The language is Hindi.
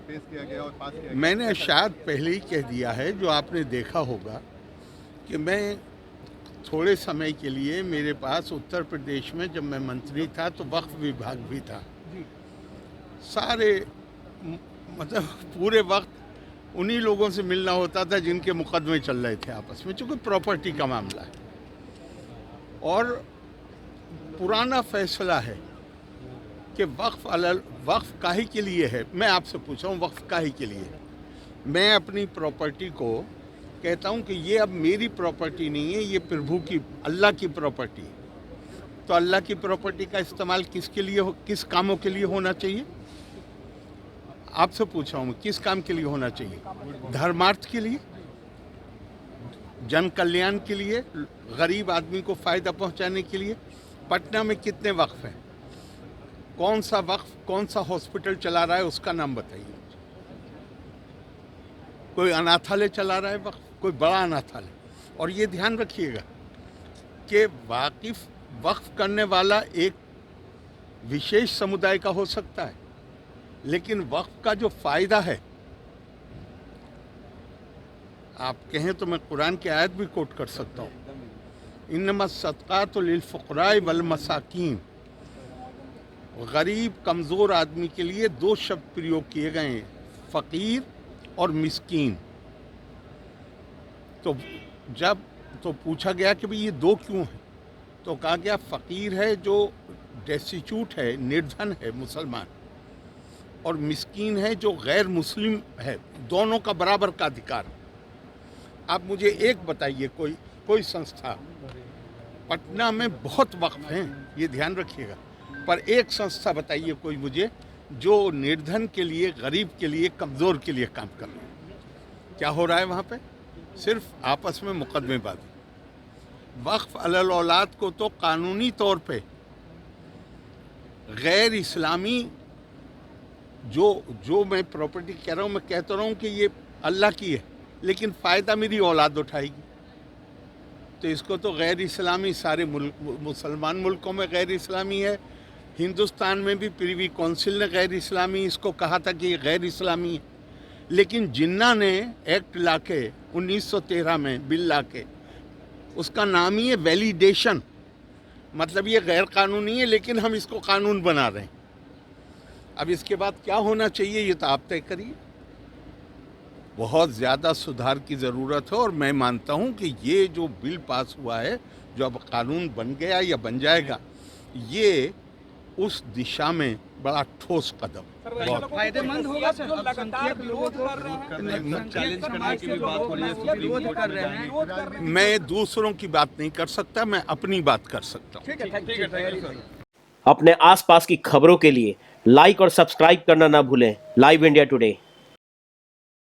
पेश किया गया और पास किया गया। मैंने शायद पहले ही कह दिया है, जो आपने देखा होगा कि मैं थोड़े समय के लिए मेरे पास उत्तर प्रदेश में जब मैं मंत्री था तो वक्फ विभाग भी था। सारे मतलब पूरे वक्त उन्हीं लोगों से मिलना होता था जिनके मुकदमे चल रहे थे आपस में, चूँकि प्रॉपर्टी का मामला है और पुराना फैसला है कि वक्फ काहे के लिए है। मैं आपसे पूछ रहा हूँ वक्फ काहे के लिए है। मैं अपनी प्रॉपर्टी को कहता हूँ कि ये अब मेरी प्रॉपर्टी नहीं है, ये प्रभु की, अल्लाह की प्रॉपर्टी है। तो अल्लाह की प्रॉपर्टी का इस्तेमाल किसके लिए किस कामों के लिए होना चाहिए? आपसे पूछ रहा हूँ मैं, किस काम के लिए होना चाहिए? धर्मार्थ के लिए, जन कल्याण के लिए, गरीब आदमी को फ़ायदा पहुँचाने के लिए। पटना में कितने वक्फ हैं? कौन सा वक्फ कौन सा हॉस्पिटल चला रहा है उसका नाम बताइए। कोई अनाथालय चला रहा है वक्फ, कोई बड़ा अनाथालय। और ये ध्यान रखिएगा कि वक्फ करने वाला एक विशेष समुदाय का हो सकता है, लेकिन वक्फ का जो फ़ायदा है, आप कहें तो मैं कुरान की आयत भी कोट कर सकता हूँ, इन्नमा सदक़ातु लिल फ़ुक़राए वल मसाकीन। गरीब कमज़ोर आदमी के लिए दो शब्द प्रयोग किए गए हैं, फ़कीर और मिस्कीन। तो जब तो पूछा गया कि भाई ये दो क्यों हैं, तो कहा गया फ़कीर है जो डेस्टिट्यूट है, निर्धन है, मुसलमान, और मिस्कीन है जो गैर मुस्लिम है। दोनों का बराबर का अधिकार। आप मुझे एक बताइए, कोई संस्था, पटना में बहुत वक्फ हैं, ये ध्यान रखिएगा, पर एक संस्था बताइए कोई मुझे जो निर्धन के लिए, गरीब के लिए, कमज़ोर के लिए काम कर रही है। क्या हो रहा है वहाँ पे? सिर्फ आपस में मुकदमेबाजी। वक्फ अलल औलाद को तो कानूनी तौर पे गैर इस्लामी जो मैं प्रॉपर्टी कह रहा हूँ, मैं कहता रहा हूँ कि ये अल्लाह की है, लेकिन फ़ायदा मेरी औलाद उठाएगी, तो इसको तो गैर इस्लामी, सारे मुसलमान मुल्कों में गैर इस्लामी है। हिंदुस्तान में भी प्रिवी काउंसिल ने गैर इस्लामी इसको कहा था कि ये गैर इस्लामी है, लेकिन जिन्ना ने एक्ट लाके 1913 में बिल लाके, उसका नाम ही है वैलिडेशन, मतलब ये गैर कानूनी है लेकिन हम इसको कानून बना रहे हैं। अब इसके बाद क्या होना चाहिए ये तो आप तय करिए। बहुत ज़्यादा सुधार की ज़रूरत है और मैं मानता हूँ कि ये जो बिल पास हुआ है, जो अब कानून बन गया या बन जाएगा, ये उस दिशा में बड़ा ठोस कदम। फायदेमंद होगा सर। लगातार विरोध कर रहे हैं, चैलेंज करने की भी बात हो रही है, विरोध कर रहे हैं। मैं दूसरों की बात नहीं कर सकता, मैं अपनी बात कर सकता हूँ। ठीक है। अपने आसपास की खबरों के लिए लाइक और सब्सक्राइब करना ना भूलें। Live India today.